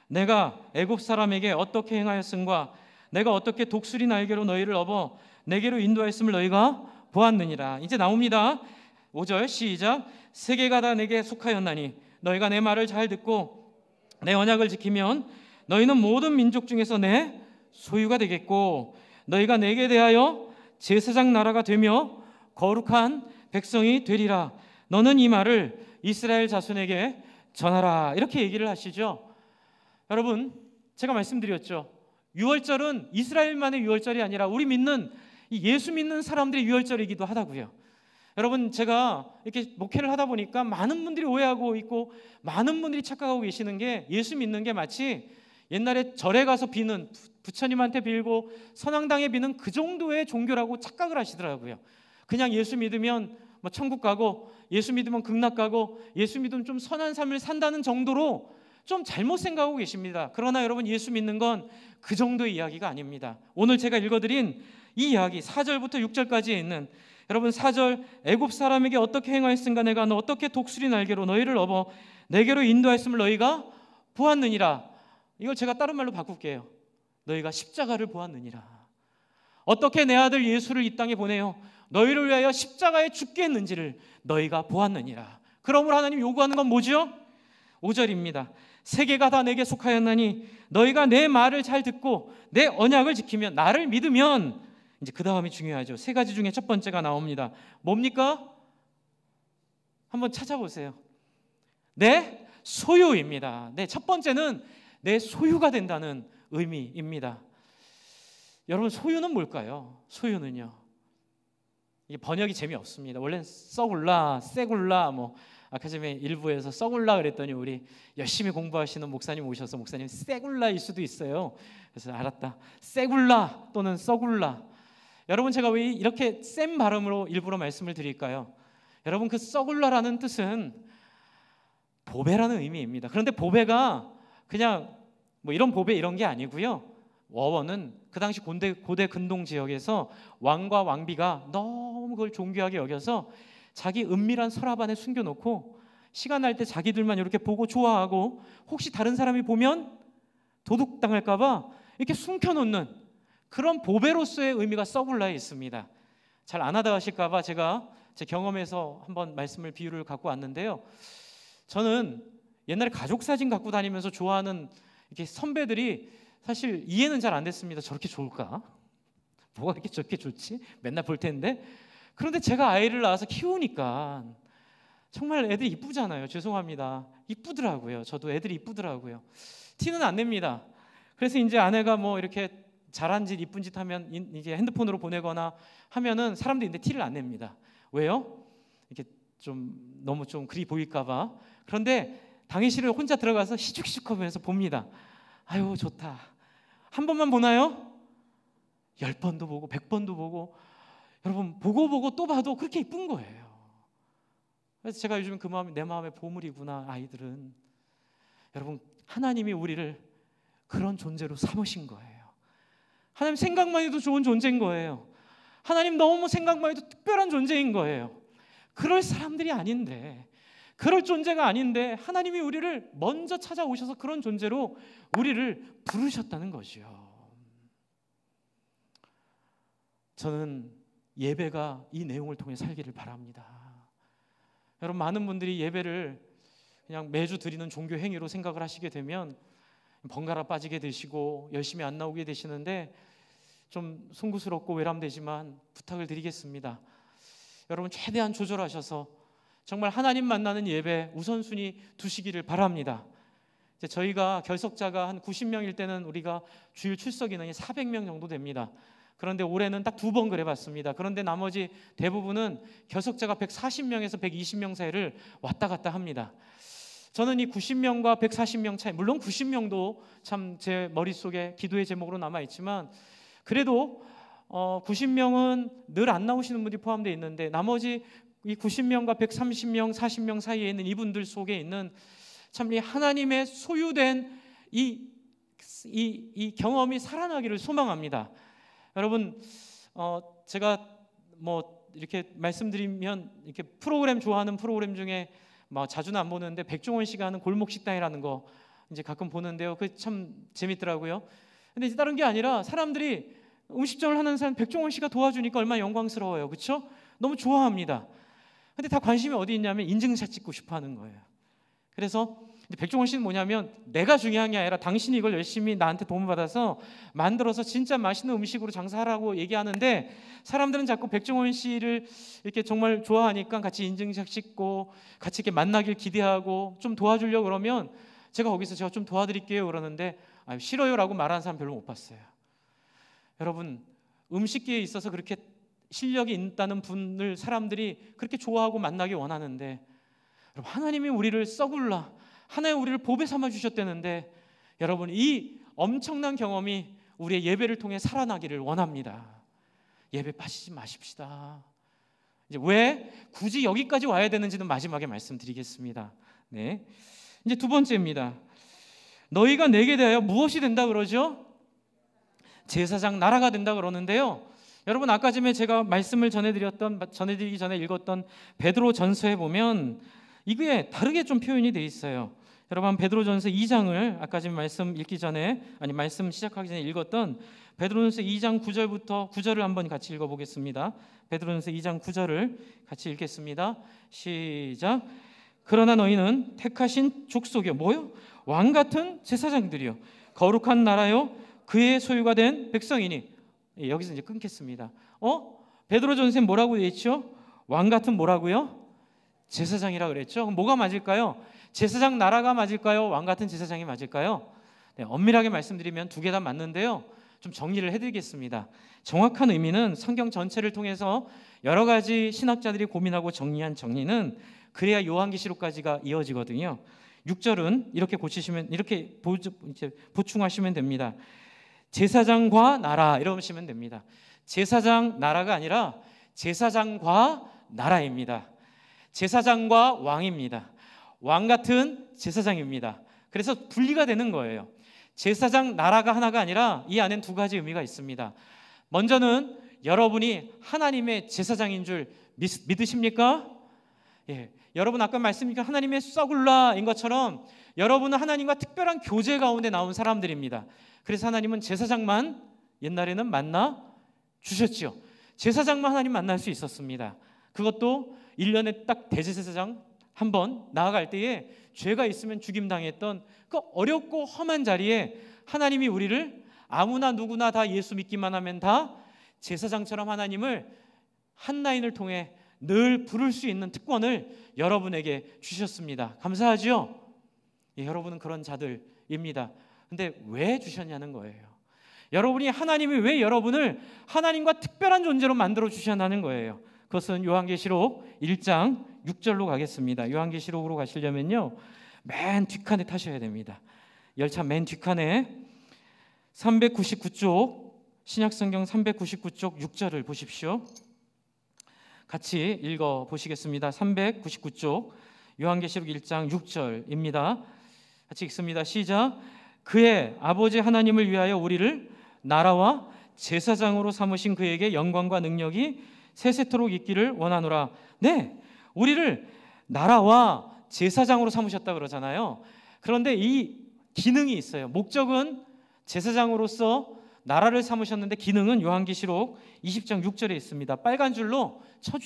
내가 애굽 사람에게 어떻게 행하였음과 내가 어떻게 독수리 날개로 너희를 업어 내게로 인도하였음을 너희가 보았느니라. 이제 나옵니다. 5절 시작. 세계가 다 내게 속하였나니 너희가 내 말을 잘 듣고 내 언약을 지키면 너희는 모든 민족 중에서 내 소유가 되겠고 너희가 내게 대하여 제사장 나라가 되며 거룩한 백성이 되리라. 너는 이 말을 이스라엘 자손에게 전하라. 이렇게 얘기를 하시죠. 여러분 제가 말씀드렸죠. 유월절은 이스라엘만의 유월절이 아니라 우리 믿는 예수 믿는 사람들의 유월절이기도 하다고요. 여러분 제가 이렇게 목회를 하다 보니까 많은 분들이 오해하고 있고 많은 분들이 착각하고 계시는 게 예수 믿는 게 마치 옛날에 절에 가서 비는 부처님한테 빌고 선앙당에 비는 그 정도의 종교라고 착각을 하시더라고요. 그냥 예수 믿으면 뭐 천국 가고 예수 믿으면 극락 가고 예수 믿으면 좀 선한 삶을 산다는 정도로 좀 잘못 생각하고 계십니다. 그러나 여러분 예수 믿는 건 그 정도의 이야기가 아닙니다. 오늘 제가 읽어드린 이 이야기 4절부터 6절까지에 있는 여러분 4절 애굽 사람에게 어떻게 행하였은가 내가 너 어떻게 독수리 날개로 너희를 업어 내게로 인도하였음을 너희가 보았느니라. 이걸 제가 다른 말로 바꿀게요. 너희가 십자가를 보았느니라. 어떻게 내 아들 예수를 이 땅에 보내요 너희를 위하여 십자가에 죽게 했는지를 너희가 보았느니라. 그러므로 하나님 요구하는 건 뭐죠? 5절입니다. 세계가 다 내게 속하였나니 너희가 내 말을 잘 듣고 내 언약을 지키면 나를 믿으면 이제 그 다음이 중요하죠. 세 가지 중에 첫 번째가 나옵니다. 뭡니까? 한번 찾아보세요. 내 소유입니다. 네, 첫 번째는 내 소유가 된다는 의미입니다. 여러분 소유는 뭘까요? 소유는요. 이게 번역이 재미없습니다. 원래는 썩울라, 세굴라 뭐 아카데미 일부에서 썩울라 그랬더니 우리 열심히 공부하시는 목사님 오셔서 목사님 세굴라일 수도 있어요. 그래서 알았다. 세굴라 또는 썩울라. 여러분 제가 왜 이렇게 센 발음으로 일부러 말씀을 드릴까요? 여러분 그 썩울라라는 뜻은 보배라는 의미입니다. 그런데 보배가 그냥 뭐 이런 보배 이런 게 아니고요. 워원은 그 당시 고대 근동 지역에서 왕과 왕비가 너무 그걸 존귀하게 여겨서 자기 은밀한 서랍 안에 숨겨놓고 시간 날 때 자기들만 이렇게 보고 좋아하고 혹시 다른 사람이 보면 도둑당할까 봐 이렇게 숨겨놓는 그런 보배로서의 의미가 썩울라에 있습니다. 잘 안 하다 하실까 봐 제가 제 경험에서 한번 말씀을 비유를 갖고 왔는데요. 저는 옛날에 가족 사진 갖고 다니면서 좋아하는 이렇게 선배들이 사실 이해는 잘 안 됐습니다. 저렇게 좋을까? 뭐가 이렇게 저렇게 좋지? 맨날 볼 텐데. 그런데 제가 아이를 낳아서 키우니까 정말 애들이 이쁘잖아요. 죄송합니다. 이쁘더라고요. 저도 애들이 이쁘더라고요. 티는 안 냅니다. 그래서 이제 아내가 뭐 이렇게 잘한 짓, 이쁜 짓 하면 이제 핸드폰으로 보내거나 하면은 사람들이 근데 티를 안 냅니다. 왜요? 이렇게 좀 너무 좀 그리 보일까 봐. 그런데 당일실에 혼자 들어가서 시죽시죽하면서 봅니다. 아유 좋다. 한 번만 보나요? 10번도 보고 100번도 보고 여러분 보고 또 봐도 그렇게 이쁜 거예요. 그래서 제가 요즘 그 마음이 내 마음의 보물이구나. 아이들은 여러분 하나님이 우리를 그런 존재로 삼으신 거예요. 하나님 생각만 해도 좋은 존재인 거예요. 하나님 너무 생각만 해도 특별한 존재인 거예요. 그럴 사람들이 아닌데 그럴 존재가 아닌데 하나님이 우리를 먼저 찾아오셔서 그런 존재로 우리를 부르셨다는 것이요. 저는 예배가 이 내용을 통해 살기를 바랍니다. 여러분 많은 분들이 예배를 그냥 매주 드리는 종교 행위로 생각을 하시게 되면 번갈아 빠지게 되시고 열심히 안 나오게 되시는데 좀 송구스럽고 외람되지만 부탁을 드리겠습니다. 여러분 최대한 조절하셔서 정말 하나님 만나는 예배 우선순위 두시기를 바랍니다. 이제 저희가 결석자가 한 90명일 때는 우리가 주일 출석 인원이 400명 정도 됩니다. 그런데 올해는 딱 2번 그래 봤습니다. 그런데 나머지 대부분은 결석자가 140명에서 120명 사이를 왔다 갔다 합니다. 저는 이 90명과 140명 차이, 물론 90명도 참 제 머릿속에 기도의 제목으로 남아있지만 그래도 90명은 늘 안 나오시는 분들이 포함되어 있는데 나머지 이 90명과 130명, 40명 사이에 있는 이분들 속에 있는 참 이 하나님의 소유된 이 경험이 살아나기를 소망합니다. 여러분 제가 뭐 이렇게 말씀드리면 이렇게 프로그램 좋아하는 프로그램 중에 뭐 자주는 안 보는데 백종원 씨가 하는 골목 식당이라는 거 이제 가끔 보는데요. 그게 참 재밌더라고요. 근데 이제 다른 게 아니라 사람들이 음식점을 하는 사람 백종원 씨가 도와주니까 얼마나 영광스러워요. 그렇죠? 너무 좋아합니다. 근데 다 관심이 어디 있냐면 인증샷 찍고 싶어 하는 거예요. 그래서 백종원 씨는 뭐냐면 내가 중요한 게 아니라 당신이 이걸 열심히 나한테 도움을 받아서 만들어서 진짜 맛있는 음식으로 장사하라고 얘기하는데 사람들은 자꾸 백종원 씨를 이렇게 정말 좋아하니까 같이 인증샷 찍고 같이 이렇게 만나길 기대하고 좀 도와주려고 그러면 제가 거기서 제가 좀 도와드릴게요 그러는데 싫어요라고 말하는 사람 별로 못 봤어요. 여러분 음식기에 있어서 그렇게 실력이 있다는 분을 사람들이 그렇게 좋아하고 만나기 원하는데 여러분 하나님이 우리를 썩을라 하나님 우리를 보배 삼아 주셨다는데 여러분 이 엄청난 경험이 우리의 예배를 통해 살아나기를 원합니다. 예배 빠지지 마십시다. 이제 왜 굳이 여기까지 와야 되는지는 마지막에 말씀드리겠습니다. 네, 이제 두 번째입니다. 너희가 내게 대하여 무엇이 된다 그러죠? 제사장 나라가 된다 그러는데요. 여러분 아까 전에 제가 말씀을 전해드리기 전에 읽었던 베드로 전서에 보면 이게 다르게 좀 표현이 돼 있어요. 여러분 베드로전서 2장을 아까 지금 말씀 시작하기 전에 읽었던 베드로전서 2장 9절부터 9절을 한번 같이 읽어보겠습니다. 베드로전서 2장 9절을 같이 읽겠습니다. 시작. 그러나 너희는 택하신 족속이요 뭐요? 왕 같은 제사장들이요 거룩한 나라요 그의 소유가 된 백성이니. 여기서 이제 끊겠습니다. 베드로전서에 뭐라고 되어 있죠? 왕 같은 뭐라고요? 제사장이라 그랬죠. 그럼 뭐가 맞을까요? 제사장 나라가 맞을까요? 왕 같은 제사장이 맞을까요? 네, 엄밀하게 말씀드리면 두 개 다 맞는데요. 좀 정리를 해드리겠습니다. 정확한 의미는 성경 전체를 통해서 여러 가지 신학자들이 고민하고 정리한 정리는 그래야 요한계시록까지가 이어지거든요. 6절은 이렇게 보충하시면 됩니다. 제사장과 나라 이러시면 됩니다. 제사장 나라가 아니라 제사장과 나라입니다. 제사장과 왕입니다. 왕 같은 제사장입니다. 그래서 분리가 되는 거예요. 제사장 나라가 하나가 아니라 이 안엔 두 가지 의미가 있습니다. 먼저는 여러분이 하나님의 제사장인 줄 믿으십니까? 예. 여러분 아까 말씀드린 하나님의 서굴라인 것처럼 여러분은 하나님과 특별한 교제 가운데 나온 사람들입니다. 그래서 하나님은 제사장만 옛날에는 만나 주셨지요. 제사장만 하나님 만날 수 있었습니다. 그것도 1년에 딱 대제사장 한 번 나아갈 때에 죄가 있으면 죽임당했던 그 어렵고 험한 자리에 하나님이 우리를 아무나 누구나 다 예수 믿기만 하면 다 제사장처럼 하나님을 한 라인을 통해 늘 부를 수 있는 특권을 여러분에게 주셨습니다. 감사하죠? 예, 여러분은 그런 자들입니다. 근데 왜 주셨냐는 거예요. 하나님이 왜 여러분을 하나님과 특별한 존재로 만들어 주셨냐는 거예요. 그것은 요한계시록 1장 6절로 가겠습니다. 요한계시록으로 가시려면요 맨 뒷칸에 타셔야 됩니다. 열차 맨 뒷칸에 399쪽 신약성경 399쪽 6절을 보십시오. 같이 읽어보시겠습니다. 399쪽 요한계시록 1장 6절입니다. 같이 읽습니다. 시작. 그의 아버지 하나님을 위하여 우리를 나라와 제사장으로 삼으신 그에게 영광과 능력이 세세토록 있기를 원하노라. 네, 우리를 나라와 제사장으로 삼으셨다 그러잖아요. 그런데 이 기능이 있어요. 목적은 제사장으로서 나라를 삼으셨는데 기능은 요한계시록 20장 6절에 있습니다. 빨간 줄로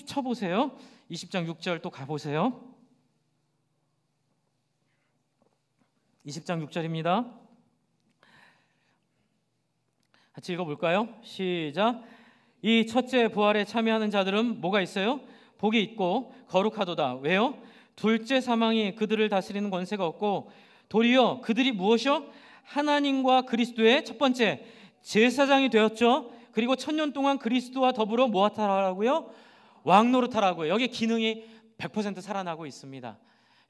쳐보세요. 20장 6절 또 가보세요. 20장 6절입니다. 같이 읽어볼까요? 시작. 이 첫째 부활에 참여하는 자들은 뭐가 있어요? 복이 있고 거룩하도다. 왜요? 둘째 사망이 그들을 다스리는 권세가 없고 도리어 그들이 무엇이요? 하나님과 그리스도의 첫 번째 제사장이 되었죠. 그리고 1000년 동안 그리스도와 더불어 무엇하라고요? 왕노릇하라고요. 여기에 기능이 100% 살아나고 있습니다.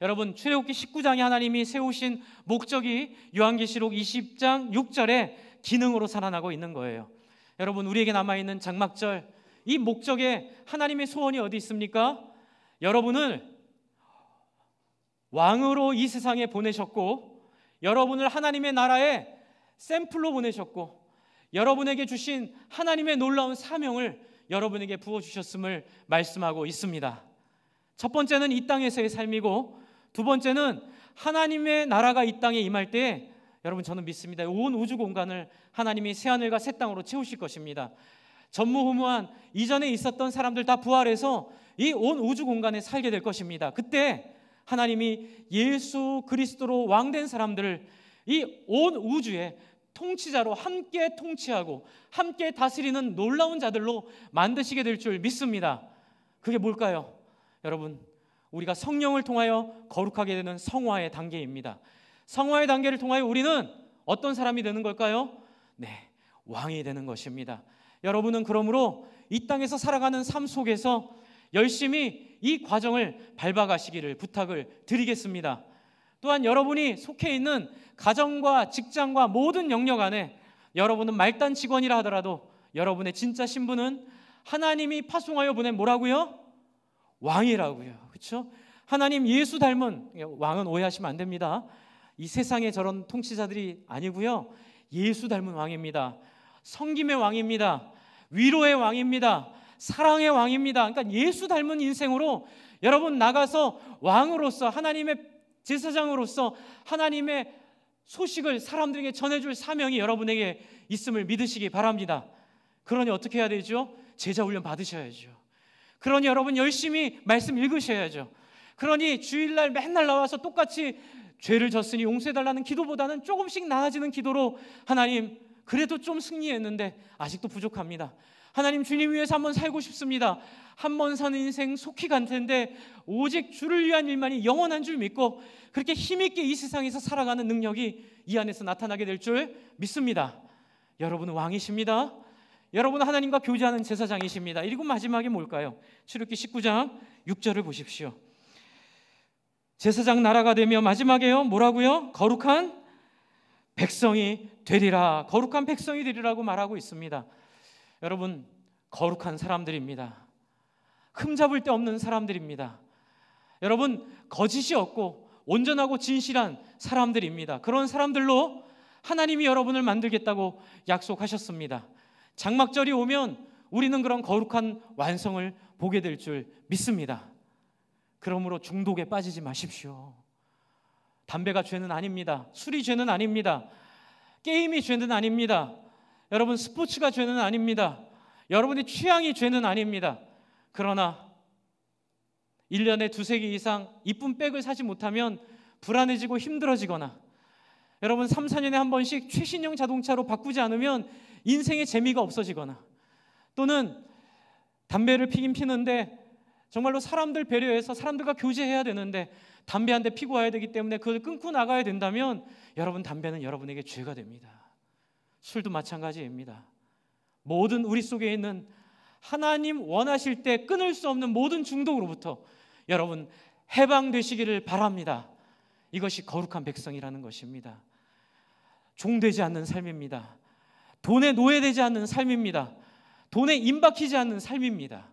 여러분, 출애굽기 19장에 하나님이 세우신 목적이 요한계시록 20장 6절에 기능으로 살아나고 있는 거예요. 여러분, 우리에게 남아있는 장막절, 이 목적에 하나님의 소원이 어디 있습니까? 여러분을 왕으로 이 세상에 보내셨고, 여러분을 하나님의 나라에 샘플로 보내셨고, 여러분에게 주신 하나님의 놀라운 사명을 여러분에게 부어주셨음을 말씀하고 있습니다. 첫 번째는 이 땅에서의 삶이고, 두 번째는 하나님의 나라가 이 땅에 임할 때 여러분, 저는 믿습니다. 온 우주 공간을 하나님이 새하늘과 새 땅으로 채우실 것입니다. 전무후무한 이전에 있었던 사람들 다 부활해서 이 온 우주 공간에 살게 될 것입니다. 그때 하나님이 예수 그리스도로 왕된 사람들을 이 온 우주의 통치자로 함께 통치하고 함께 다스리는 놀라운 자들로 만드시게 될 줄 믿습니다. 그게 뭘까요? 여러분, 우리가 성령을 통하여 거룩하게 되는 성화의 단계입니다. 성화의 단계를 통하여 우리는 어떤 사람이 되는 걸까요? 네, 왕이 되는 것입니다. 여러분은 그러므로 이 땅에서 살아가는 삶 속에서 열심히 이 과정을 밟아가시기를 부탁을 드리겠습니다. 또한 여러분이 속해 있는 가정과 직장과 모든 영역 안에 여러분은 말단 직원이라 하더라도 여러분의 진짜 신분은 하나님이 파송하여 보낸 뭐라고요? 왕이라고요. 그렇죠? 하나님 예수 닮은 왕은 오해하시면 안 됩니다. 이 세상에 저런 통치자들이 아니고요. 예수 닮은 왕입니다. 섬김의 왕입니다. 위로의 왕입니다. 사랑의 왕입니다. 그러니까 예수 닮은 인생으로 여러분 나가서 왕으로서 하나님의 제사장으로서 하나님의 소식을 사람들에게 전해줄 사명이 여러분에게 있음을 믿으시기 바랍니다. 그러니 어떻게 해야 되죠? 제자 훈련 받으셔야죠. 그러니 여러분 열심히 말씀 읽으셔야죠. 그러니 주일날 맨날 나와서 똑같이 죄를 졌으니 용서해달라는 기도보다는 조금씩 나아지는 기도로 하나님 그래도 좀 승리했는데 아직도 부족합니다. 하나님 주님 위해서 한번 살고 싶습니다. 한번 사는 인생 속히 간 텐데 오직 주를 위한 일만이 영원한 줄 믿고 그렇게 힘있게 이 세상에서 살아가는 능력이 이 안에서 나타나게 될 줄 믿습니다. 여러분은 왕이십니다. 여러분은 하나님과 교제하는 제사장이십니다. 그리고 마지막에 뭘까요? 출애굽기 19장 6절을 보십시오. 제사장 나라가 되며 마지막에요 뭐라고요? 거룩한 백성이 되리라. 거룩한 백성이 되리라고 말하고 있습니다. 여러분 거룩한 사람들입니다. 흠잡을 데 없는 사람들입니다. 여러분 거짓이 없고 온전하고 진실한 사람들입니다. 그런 사람들로 하나님이 여러분을 만들겠다고 약속하셨습니다. 장막절이 오면 우리는 그런 거룩한 완성을 보게 될 줄 믿습니다. 그러므로 중독에 빠지지 마십시오. 담배가 죄는 아닙니다. 술이 죄는 아닙니다. 게임이 죄는 아닙니다. 여러분 스포츠가 죄는 아닙니다. 여러분의 취향이 죄는 아닙니다. 그러나 1년에 2-3개 이상 이쁜 백을 사지 못하면 불안해지고 힘들어지거나 여러분 3-4년에 한 번씩 최신형 자동차로 바꾸지 않으면 인생의 재미가 없어지거나 또는 담배를 피긴 피는데 정말로 사람들 배려해서 사람들과 교제해야 되는데 담배 한 대 피고 와야 되기 때문에 그걸 끊고 나가야 된다면 여러분 담배는 여러분에게 죄가 됩니다. 술도 마찬가지입니다. 모든 우리 속에 있는 하나님 원하실 때 끊을 수 없는 모든 중독으로부터 여러분 해방되시기를 바랍니다. 이것이 거룩한 백성이라는 것입니다. 종되지 않는 삶입니다. 돈에 노예되지 않는 삶입니다. 돈에 임박히지 않는 삶입니다.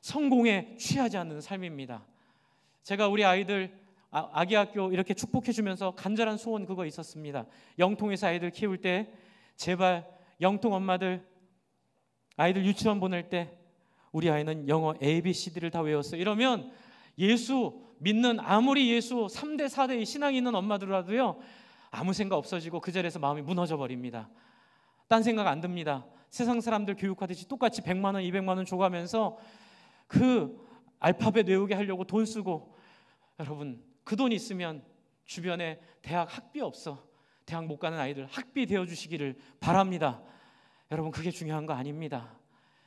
성공에 취하지 않는 삶입니다. 제가 우리 아이들 아기학교 이렇게 축복해주면서 간절한 소원 그거 있었습니다. 영통에서 아이들 키울 때 제발 영통 엄마들 아이들 유치원 보낼 때 우리 아이는 영어 ABCD를 다 외웠어. 이러면 예수 믿는 아무리 예수 3대 4대의 신앙이 있는 엄마들라도요 아무 생각 없어지고 그 자리에서 마음이 무너져 버립니다. 딴 생각 안 듭니다. 세상 사람들 교육하듯이 똑같이 100만 원 200만 원 줘가면서 그 알파벳 외우게 하려고 돈 쓰고 여러분 그 돈 있으면 주변에 대학 학비 없어 대학 못 가는 아이들 학비 되어주시기를 바랍니다. 여러분, 그게 중요한 거 아닙니다.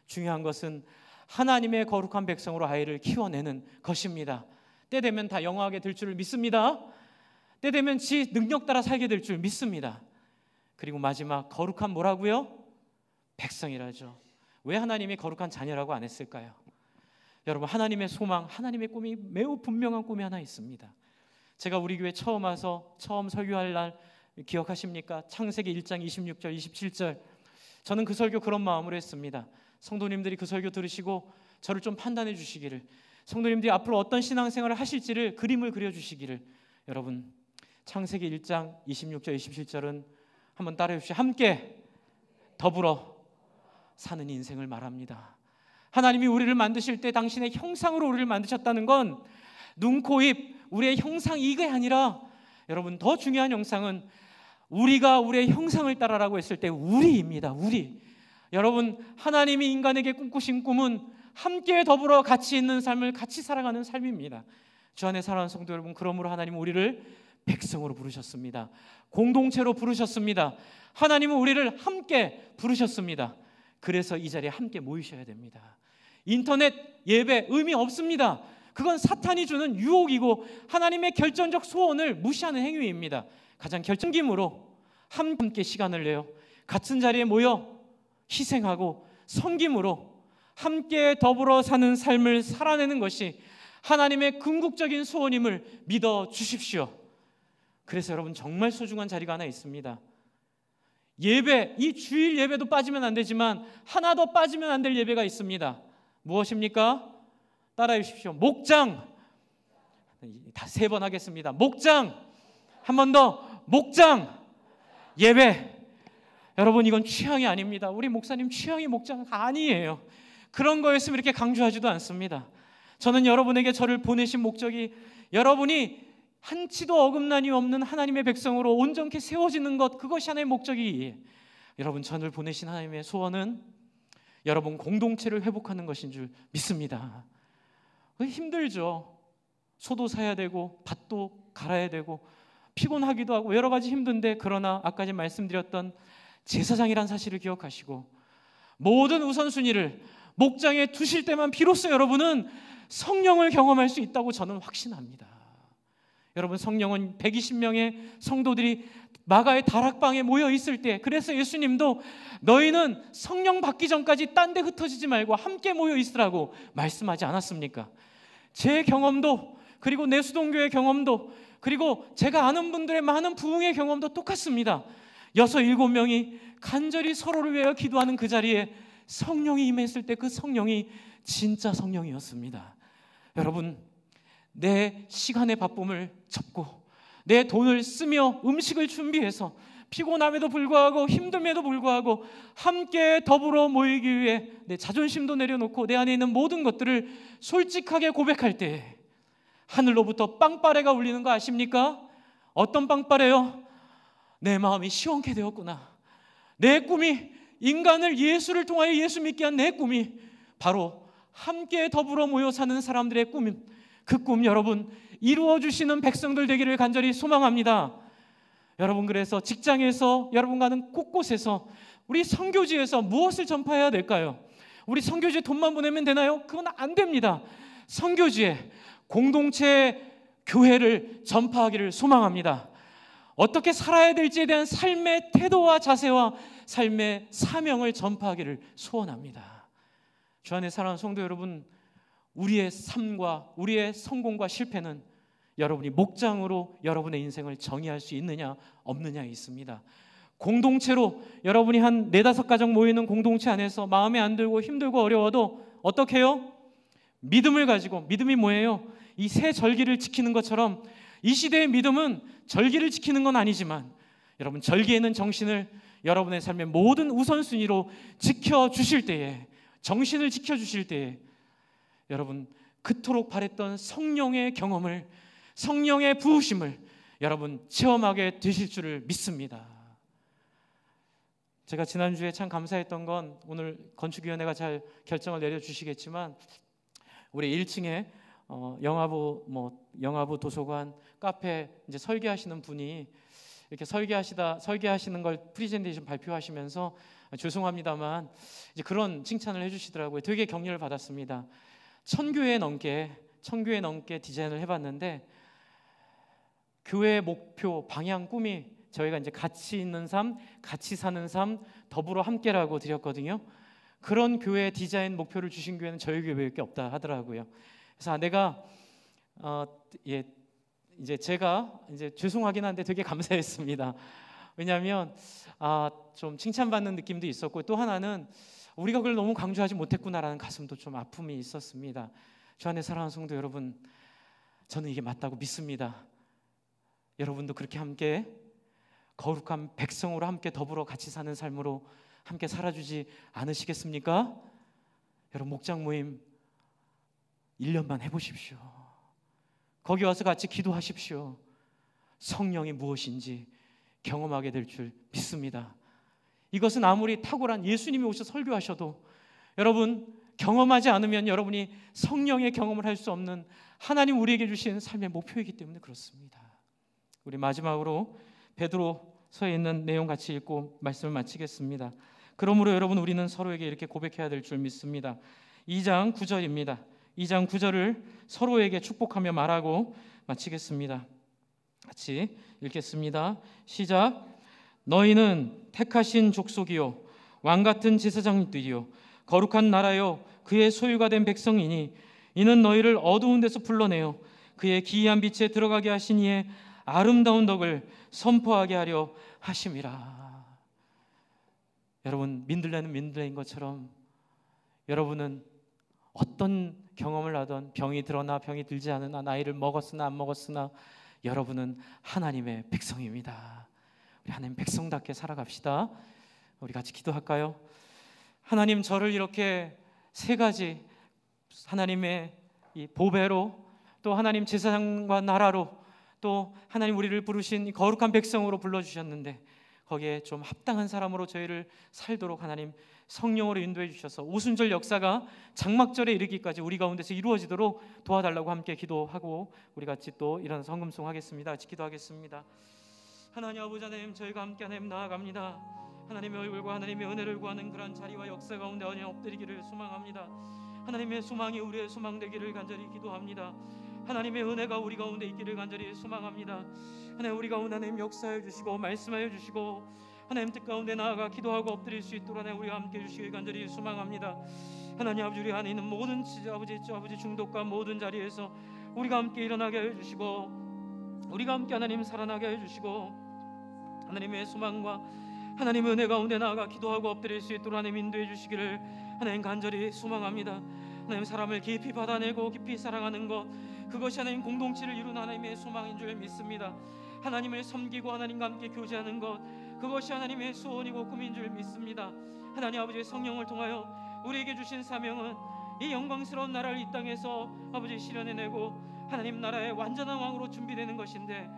중요한 것은 하나님의 거룩한 백성으로 아이를 키워내는 것입니다. 때 되면 다 영화하게 될 줄을 믿습니다. 때 되면 지 능력 따라 살게 될 줄 믿습니다. 그리고 마지막, 거룩한 뭐라고요? 백성이라죠. 왜 하나님이 거룩한 자녀라고 안 했을까요? 여러분, 하나님의 소망, 하나님의 꿈이 매우 분명한 꿈이 하나 있습니다. 제가 우리 교회 처음 와서 처음 설교할 날 기억하십니까? 창세기 1장 26절 27절. 저는 그 설교 그런 마음으로 했습니다. 성도님들이 그 설교 들으시고 저를 좀 판단해 주시기를, 성도님들이 앞으로 어떤 신앙생활을 하실지를 그림을 그려주시기를. 여러분, 창세기 1장 26절 27절은 한번 따라해 주십시오. 함께 더불어 사는 인생을 말합니다. 하나님이 우리를 만드실 때 당신의 형상으로 우리를 만드셨다는 건 눈, 코, 입, 우리의 형상 이게 아니라, 여러분, 더 중요한 형상은 우리가 우리의 형상을 따라라고 했을 때 우리입니다. 우리. 여러분, 하나님이 인간에게 꿈꾸신 꿈은 함께 더불어 같이 있는 삶을 같이 살아가는 삶입니다. 주 안에 사랑하는 성도 여러분, 그러므로 하나님은 우리를 백성으로 부르셨습니다. 공동체로 부르셨습니다. 하나님은 우리를 함께 부르셨습니다. 그래서 이 자리에 함께 모이셔야 됩니다. 인터넷 예배 의미 없습니다. 그건 사탄이 주는 유혹이고 하나님의 결정적 소원을 무시하는 행위입니다. 가장 결정적으로 함께 시간을 내요 같은 자리에 모여 희생하고 섬김으로 함께 더불어 사는 삶을 살아내는 것이 하나님의 궁극적인 소원임을 믿어 주십시오. 그래서 여러분, 정말 소중한 자리가 하나 있습니다. 예배, 이 주일 예배도 빠지면 안 되지만 하나 더 빠지면 안 될 예배가 있습니다. 무엇입니까? 따라해 주십시오. 목장. 다 3번 하겠습니다. 목장. 한 번 더. 목장. 예배. 여러분, 이건 취향이 아닙니다. 우리 목사님 취향이 목장 아니에요. 그런 거였으면 이렇게 강조하지도 않습니다. 저는 여러분에게 저를 보내신 목적이 여러분이 한치도 어긋남이 없는 하나님의 백성으로 온전케 세워지는 것, 그것이 하나의 목적이에요. 여러분, 저를 보내신 하나님의 소원은 여러분 공동체를 회복하는 것인 줄 믿습니다. 힘들죠. 소도 사야 되고 밭도 갈아야 되고 피곤하기도 하고 여러 가지 힘든데, 그러나 아까 말씀드렸던 제사장이란 사실을 기억하시고 모든 우선순위를 목장에 두실 때만 비로소 여러분은 성령을 경험할 수 있다고 저는 확신합니다. 여러분, 성령은 120명의 성도들이 마가의 다락방에 모여 있을 때, 그래서 예수님도 너희는 성령 받기 전까지 딴 데 흩어지지 말고 함께 모여 있으라고 말씀하지 않았습니까? 제 경험도, 그리고 내수동교의 경험도, 그리고 제가 아는 분들의 많은 부흥의 경험도 똑같습니다. 6, 7명이 간절히 서로를 위하여 기도하는 그 자리에 성령이 임했을 때 그 성령이 진짜 성령이었습니다. 여러분, 내 시간의 바쁨을 접고 내 돈을 쓰며 음식을 준비해서 피곤함에도 불구하고 힘듦에도 불구하고 함께 더불어 모이기 위해 내 자존심도 내려놓고 내 안에 있는 모든 것들을 솔직하게 고백할 때 하늘로부터 빵빠레가 울리는 거 아십니까? 어떤 빵빠레요? 내 마음이 시원케 되었구나. 내 꿈이, 인간을 예수를 통하여 예수 믿게 한 내 꿈이 바로 함께 더불어 모여 사는 사람들의 꿈, 그 꿈 여러분 이루어주시는 백성들 되기를 간절히 소망합니다. 여러분, 그래서 직장에서 여러분 가는 곳곳에서 우리 선교지에서 무엇을 전파해야 될까요? 우리 선교지에 돈만 보내면 되나요? 그건 안 됩니다. 선교지에 공동체 교회를 전파하기를 소망합니다. 어떻게 살아야 될지에 대한 삶의 태도와 자세와 삶의 사명을 전파하기를 소원합니다. 주 안에 사랑하는 성도 여러분, 우리의 삶과 우리의 성공과 실패는 여러분이 목장으로 여러분의 인생을 정의할 수 있느냐 없느냐에 있습니다. 공동체로 여러분이 한 4-5 가정 모이는 공동체 안에서 마음에 안 들고 힘들고 어려워도 어떻게 해요? 믿음을 가지고, 믿음이 뭐예요? 이 새 절기를 지키는 것처럼 이 시대의 믿음은 절기를 지키는 건 아니지만 여러분, 절기에는 정신을 여러분의 삶의 모든 우선순위로 지켜주실 때에, 정신을 지켜주실 때에 여러분 그토록 바랬던 성령의 경험을, 성령의 부으심을 여러분 체험하게 되실 줄을 믿습니다. 제가 지난주에 참 감사했던 건, 오늘 건축위원회가 잘 결정을 내려주시겠지만 우리 1층에 영화부 도서관 카페 이제 설계하시는 분이 이렇게 설계하시는 걸 프레젠테이션 발표하시면서 죄송합니다만 이제 그런 칭찬을 해주시더라고요. 되게 격려를 받았습니다. 1000교회 넘게 디자인을 해봤는데 교회의 목표, 방향, 꿈이 저희가 이제 같이 있는 삶, 같이 사는 삶, 더불어 함께라고 드렸거든요. 그런 교회 디자인 목표를 주신 교회는 저희 교회밖에 없다 하더라고요. 그래서 내가 이제 제가 이제 죄송하긴 한데 되게 감사했습니다. 왜냐하면 좀 칭찬받는 느낌도 있었고, 또 하나는 우리가 그걸 너무 강조하지 못했구나라는 가슴도 좀 아픔이 있었습니다. 주 안에 사랑하는 성도 여러분, 저는 이게 맞다고 믿습니다. 여러분도 그렇게 함께 거룩한 백성으로 함께 더불어 같이 사는 삶으로 함께 살아주지 않으시겠습니까? 여러분, 목장 모임 1년만 해보십시오. 거기 와서 같이 기도하십시오. 성령이 무엇인지 경험하게 될 줄 믿습니다. 이것은 아무리 탁월한 예수님이 오셔서 설교하셔도 여러분 경험하지 않으면 여러분이 성령의 경험을 할 수 없는 하나님 우리에게 주신 삶의 목표이기 때문에 그렇습니다. 우리 마지막으로 베드로서에 있는 내용 같이 읽고 말씀을 마치겠습니다. 그러므로 여러분, 우리는 서로에게 이렇게 고백해야 될 줄 믿습니다. 2장 9절입니다. 2장 9절을 서로에게 축복하며 말하고 마치겠습니다. 같이 읽겠습니다. 시작. 너희는 택하신 족속이요 왕같은 제사장들이요 거룩한 나라요 그의 소유가 된 백성이니 이는 너희를 어두운 데서 불러내어 그의 기이한 빛에 들어가게 하신 이의 아름다운 덕을 선포하게 하려 하심이라. 여러분, 민들레는 민들레인 것처럼 여러분은 어떤 경험을 하던 병이 들어나 병이 들지 않으나 나이를 먹었으나 안 먹었으나 여러분은 하나님의 백성입니다. 우리 하나님 백성답게 살아갑시다. 우리 같이 기도할까요? 하나님, 저를 이렇게 세 가지 하나님의 이 보배로, 또 하나님 제사장과 나라로, 또 하나님 우리를 부르신 거룩한 백성으로 불러주셨는데 거기에 좀 합당한 사람으로 저희를 살도록 하나님 성령으로 인도해 주셔서 오순절 역사가 장막절에 이르기까지 우리 가운데서 이루어지도록 도와달라고 함께 기도하고 우리 같이 또 이런 성금송하겠습니다. 같이 기도하겠습니다. 하나님 아버지, 하나님 저희가 함께 하나님 나아갑니다. 하나님의 얼굴과 하나님의 은혜를 구하는 그런 자리와 역사 가운데 하나님 엎드리기를 소망합니다. 하나님의 소망이 우리의 소망 되기를 간절히 기도합니다. 하나님의 은혜가 우리 가운데 있기를 간절히 소망합니다. 하나님, 우리 가운데 하나님 역사해 주시고 말씀하여 주시고 하나님 뜻 가운데 나아가 기도하고 엎드릴 수 있도록 하나님 우리와 함께 해주시길 간절히 소망합니다. 하나님 아버지, 우리 안에 있는 모든 아버지 중독과 모든 자리에서 우리가 함께 일어나게 해주시고 우리가 함께 하나님 살아나게 해주시고 하나님의 소망과 하나님의 은혜 가운데 나아가 기도하고 엎드릴 수 있도록 하나님 인도해 주시기를 하나님 간절히 소망합니다. 하나님, 사람을 깊이 받아내고 깊이 사랑하는 것, 그것이 하나님 공동체를 이루는 하나님의 소망인 줄 믿습니다. 하나님을 섬기고 하나님과 함께 교제하는 것, 그것이 하나님의 소원이고 꿈인 줄 믿습니다. 하나님 아버지의 성령을 통하여 우리에게 주신 사명은 이 영광스러운 나라를 이 땅에서 아버지 실현해내고 하나님 나라의 완전한 왕으로 준비되는 것인데